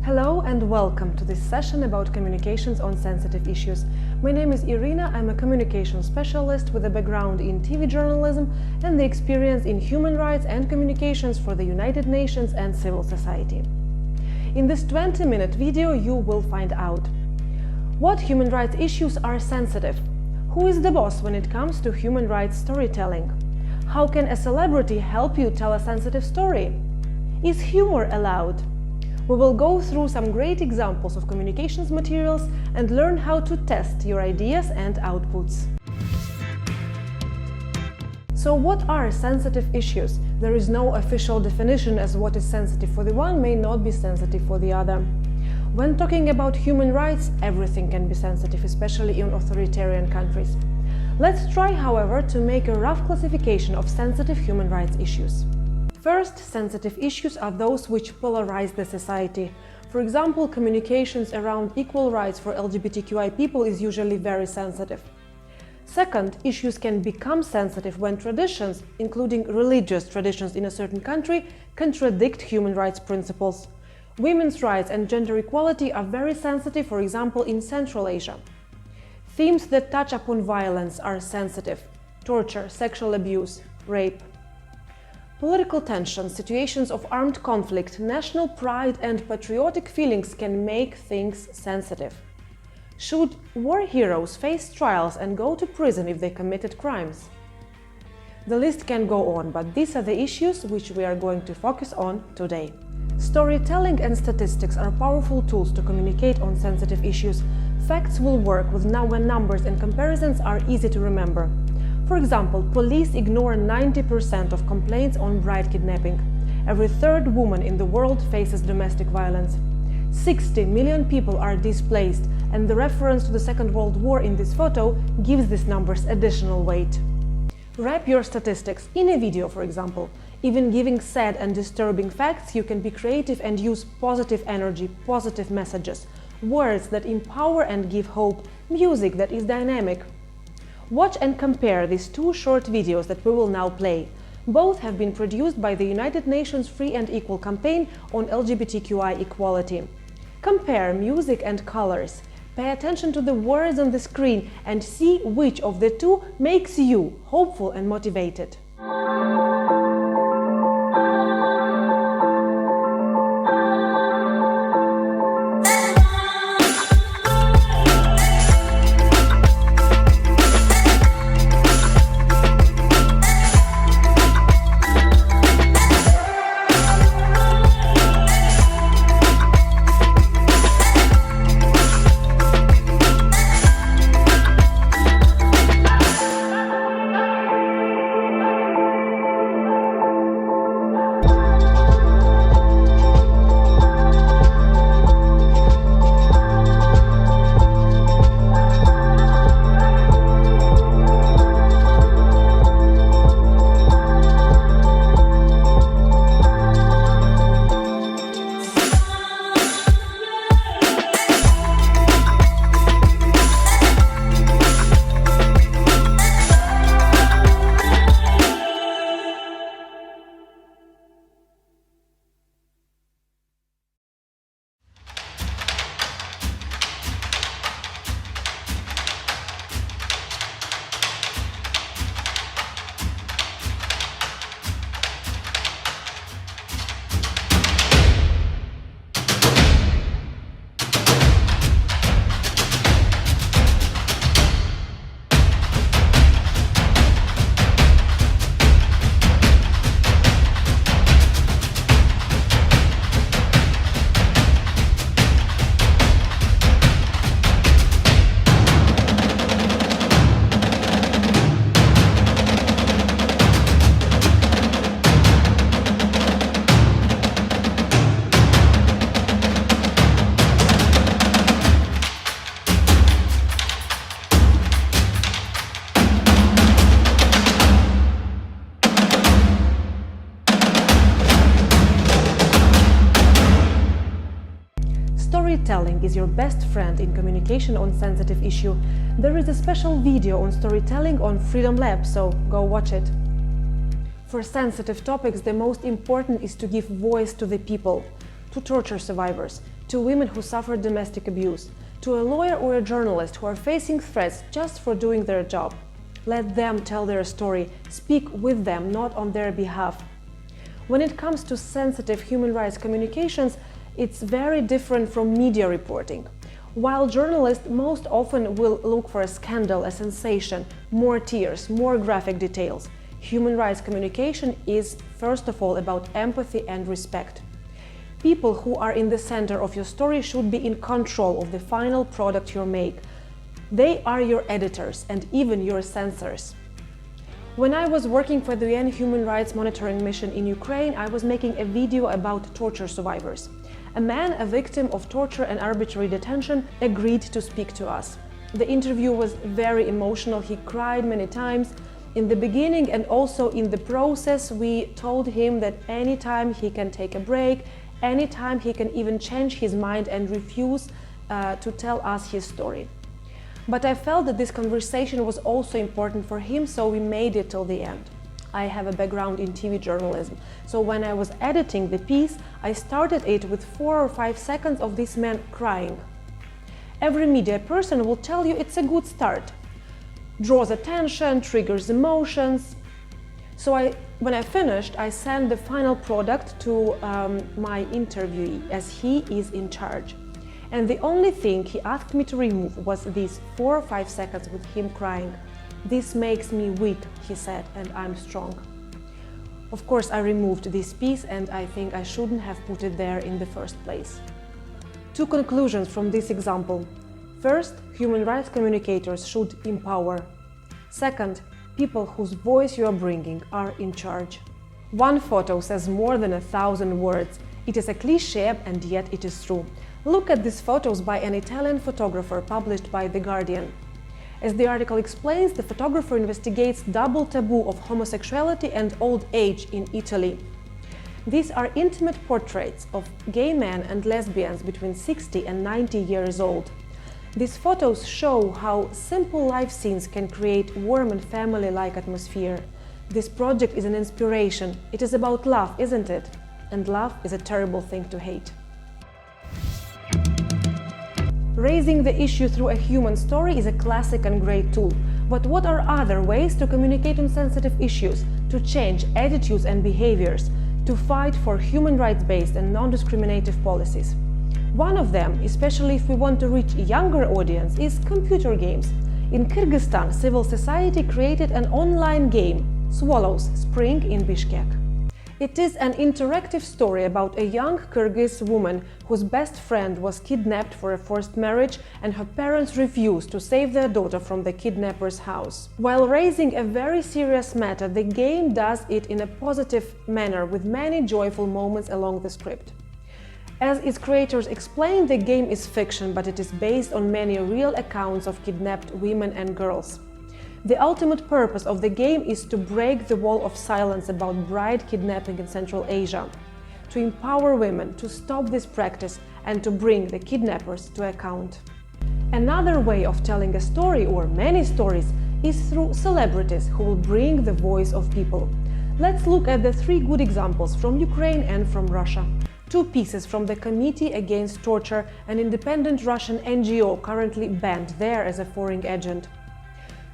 Hello and welcome to this session about communications on sensitive issues. My name is Irina, I'm a communication specialist with a background in TV journalism and the experience in human rights and communications for the United Nations and civil society. In this 20-minute video you will find out what human rights issues are sensitive, who is the boss when it comes to human rights storytelling, how can a celebrity help you tell a sensitive story, is humor allowed? We will go through some great examples of communications materials and learn how to test your ideas and outputs. So what are sensitive issues? There is no official definition as what is sensitive for the one may not be sensitive for the other. When talking about human rights, everything can be sensitive, especially in authoritarian countries. Let's try, however, to make a rough classification of sensitive human rights issues. First, sensitive issues are those which polarize the society. For example, communications around equal rights for LGBTQI people is usually very sensitive. Second, issues can become sensitive when traditions, including religious traditions in a certain country, contradict human rights principles. Women's rights and gender equality are very sensitive, for example, in Central Asia. Themes that touch upon violence are sensitive: torture, sexual abuse, rape. Political tensions, situations of armed conflict, national pride and patriotic feelings can make things sensitive. Should war heroes face trials and go to prison if they committed crimes? The list can go on, but these are the issues which we are going to focus on today. Storytelling and statistics are powerful tools to communicate on sensitive issues. Facts will work when numbers and comparisons are easy to remember. For example, police ignore 90% of complaints on bride kidnapping. Every third woman in the world faces domestic violence. 60 million people are displaced, and the reference to the Second World War in this photo gives these numbers additional weight. Wrap your statistics in a video, for example. Even giving sad and disturbing facts, you can be creative and use positive energy, positive messages, words that empower and give hope, music that is dynamic. Watch and compare these two short videos that we will now play. Both have been produced by the United Nations Free and Equal campaign on LGBTQI equality. Compare music and colors. Pay attention to the words on the screen and see which of the two makes you hopeful and motivated. Storytelling is your best friend in communication on sensitive issue. There is a special video on storytelling on Freedom Lab, so go watch it. For sensitive topics, the most important is to give voice to the people. to torture survivors, to women who suffered domestic abuse, to a lawyer or a journalist who are facing threats just for doing their job. Let them tell their story, speak with them, not on their behalf. When it comes to sensitive human rights communications, it's very different from media reporting. While journalists most often will look for a scandal, a sensation, more tears, more graphic details, human rights communication is, first of all, about empathy and respect. People who are in the center of your story should be in control of the final product you make. They are your editors and even your censors. When I was working for the UN Human Rights Monitoring Mission in Ukraine, I was making a video about torture survivors. A man, a victim of torture and arbitrary detention, agreed to speak to us. The interview was very emotional. He cried many times. In the beginning and also in the process, we told him that anytime he can take a break, anytime he can even change his mind and refuse to tell us his story. But I felt that this conversation was also important for him, so we made it till the end. I have a background in TV journalism, so when I was editing the piece, I started it with 4 or 5 seconds of this man crying. Every media person will tell you it's a good start. Draws attention, triggers emotions. So when I finished, I sent the final product to my interviewee, as he is in charge. And the only thing he asked me to remove was these 4 or 5 seconds with him crying. "This makes me weak," he said, "and I'm strong." Of course, I removed this piece, and I think I shouldn't have put it there in the first place. 2 conclusions from this example. First, human rights communicators should empower. Second, people whose voice you are bringing are in charge. One photo says more than 1,000 words. It is a cliché, and yet it is true. Look at these photos by an Italian photographer published by The Guardian. As the article explains, the photographer investigates double taboo of homosexuality and old age in Italy. These are intimate portraits of gay men and lesbians between 60 and 90 years old. These photos show how simple life scenes can create warm and family-like atmosphere. This project is an inspiration. It is about love, isn't it? And love is a terrible thing to hate. Raising the issue through a human story is a classic and great tool. But what are other ways to communicate on sensitive issues, to change attitudes and behaviors, to fight for human rights-based and non-discriminative policies? One of them, especially if we want to reach a younger audience, is computer games. In Kyrgyzstan, civil society created an online game, Swallows Spring in Bishkek. It is an interactive story about a young Kyrgyz woman whose best friend was kidnapped for a forced marriage and her parents refused to save their daughter from the kidnapper's house. While raising a very serious matter, the game does it in a positive manner with many joyful moments along the script. As its creators explain, the game is fiction, but it is based on many real accounts of kidnapped women and girls. The ultimate purpose of the game is to break the wall of silence about bride kidnapping in Central Asia, to empower women to stop this practice and to bring the kidnappers to account. Another way of telling a story, or many stories, is through celebrities who will bring the voice of people. Let's look at the 3 good examples from Ukraine and from Russia. 2 pieces from the Committee Against Torture, an independent Russian NGO currently banned there as a foreign agent.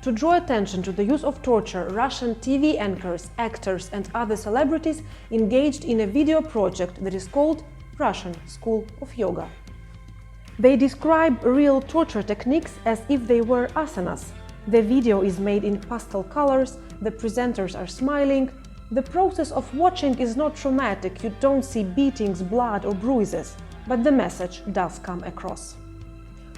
To draw attention to the use of torture, Russian TV anchors, actors and other celebrities engaged in a video project that is called Russian School of Yoga. They describe real torture techniques as if they were asanas. The video is made in pastel colors, the presenters are smiling. The process of watching is not traumatic, you don't see beatings, blood or bruises, but the message does come across.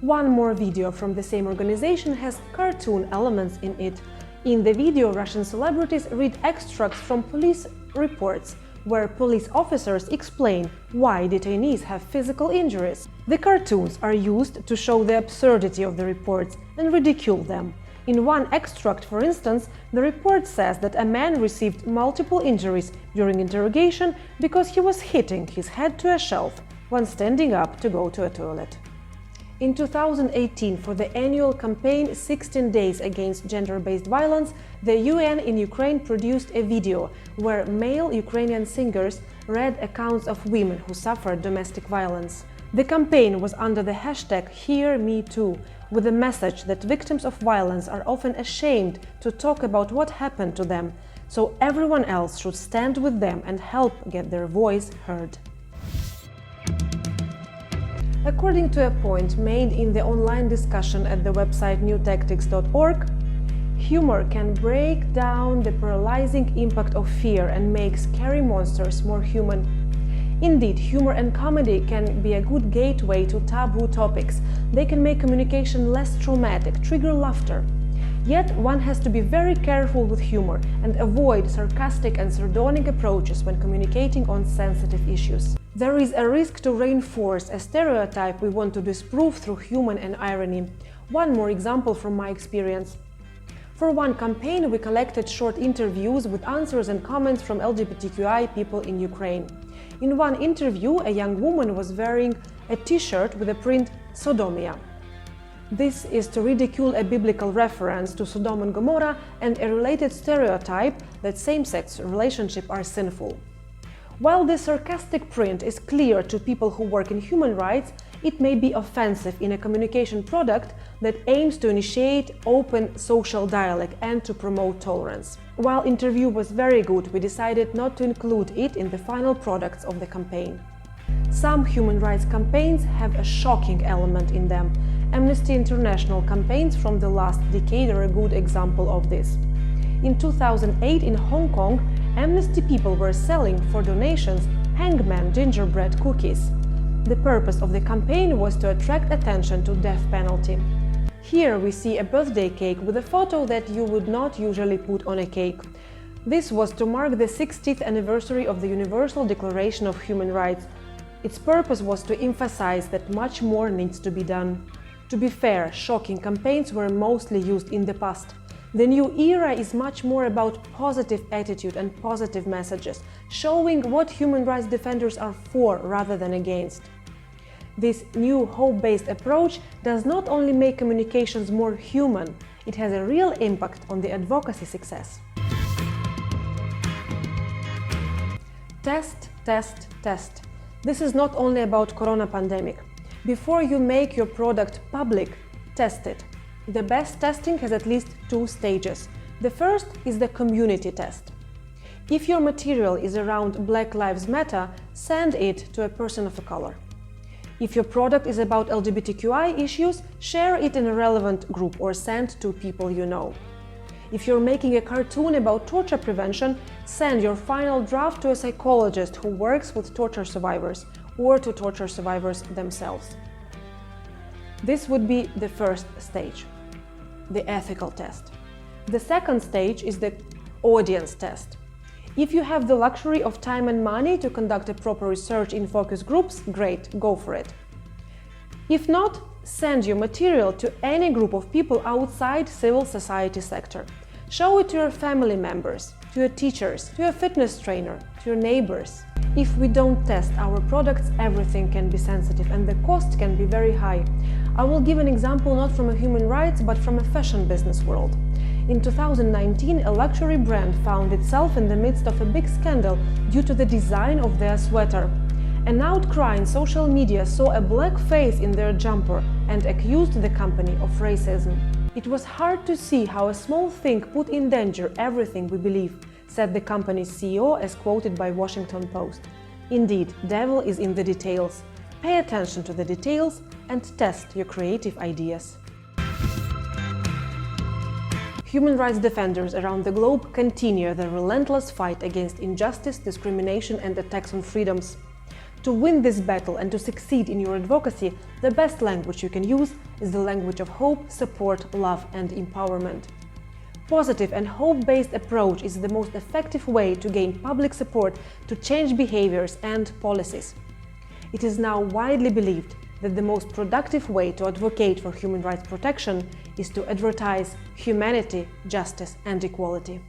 One more video from the same organization has cartoon elements in it. In the video, Russian celebrities read extracts from police reports, where police officers explain why detainees have physical injuries. The cartoons are used to show the absurdity of the reports and ridicule them. In one extract, for instance, the report says that a man received multiple injuries during interrogation because he was hitting his head to a shelf when standing up to go to a toilet. In 2018, for the annual campaign 16 Days Against Gender-Based Violence, the UN in Ukraine produced a video where male Ukrainian singers read accounts of women who suffered domestic violence. The campaign was under the hashtag #HearMeToo, with the message that victims of violence are often ashamed to talk about what happened to them, so everyone else should stand with them and help get their voice heard. According to a point made in the online discussion at the website newtactics.org, humor can break down the paralyzing impact of fear and make scary monsters more human. Indeed, humor and comedy can be a good gateway to taboo topics. They can make communication less traumatic, trigger laughter. Yet, one has to be very careful with humor and avoid sarcastic and sardonic approaches when communicating on sensitive issues. There is a risk to reinforce a stereotype we want to disprove through humor and irony. One more example from my experience. For one campaign, we collected short interviews with answers and comments from LGBTQI people in Ukraine. In one interview, a young woman was wearing a t-shirt with the print Sodomia. This is to ridicule a biblical reference to Sodom and Gomorrah and a related stereotype that same-sex relationships are sinful. While this sarcastic print is clear to people who work in human rights, it may be offensive in a communication product that aims to initiate open social dialogue and to promote tolerance. While the interview was very good, we decided not to include it in the final products of the campaign. Some human rights campaigns have a shocking element in them. Amnesty International campaigns from the last decade are a good example of this. In 2008 in Hong Kong, Amnesty people were selling for donations hangman gingerbread cookies. The purpose of the campaign was to attract attention to death penalty. Here we see a birthday cake with a photo that you would not usually put on a cake. This was to mark the 60th anniversary of the Universal Declaration of Human Rights. Its purpose was to emphasize that much more needs to be done. To be fair, shocking campaigns were mostly used in the past. The new era is much more about positive attitude and positive messages, showing what human rights defenders are for rather than against. This new hope-based approach does not only make communications more human, it has a real impact on the advocacy success. Test, test, test. This is not only about corona pandemic. Before you make your product public, test it. The best testing has at least two stages. The first is the community test. If your material is around Black Lives Matter, send it to a person of color. If your product is about LGBTQI issues, share it in a relevant group or send to people you know. If you're making a cartoon about torture prevention, send your final draft to a psychologist who works with torture survivors or to torture survivors themselves. This would be the first stage, the ethical test. The second stage is the audience test. If you have the luxury of time and money to conduct a proper research in focus groups, great, go for it. If not, send your material to any group of people outside civil society sector. Show it to your family members, to your teachers, to your fitness trainer, to your neighbors. If we don't test our products, everything can be sensitive and the cost can be very high. I will give an example not from a human rights but from a fashion business world. In 2019, a luxury brand found itself in the midst of a big scandal due to the design of their sweater. An outcry in social media saw a black face in their jumper and accused the company of racism. It was hard to see how a small thing put in danger everything we believe, said the company's CEO as quoted by Washington Post. Indeed, devil is in the details. Pay attention to the details and test your creative ideas. Human rights defenders around the globe continue their relentless fight against injustice, discrimination and attacks on freedoms. To win this battle and to succeed in your advocacy, the best language you can use is the language of hope, support, love and empowerment. Positive and hope-based approach is the most effective way to gain public support to change behaviors and policies. It is now widely believed that the most productive way to advocate for human rights protection is to advertise humanity, justice and equality.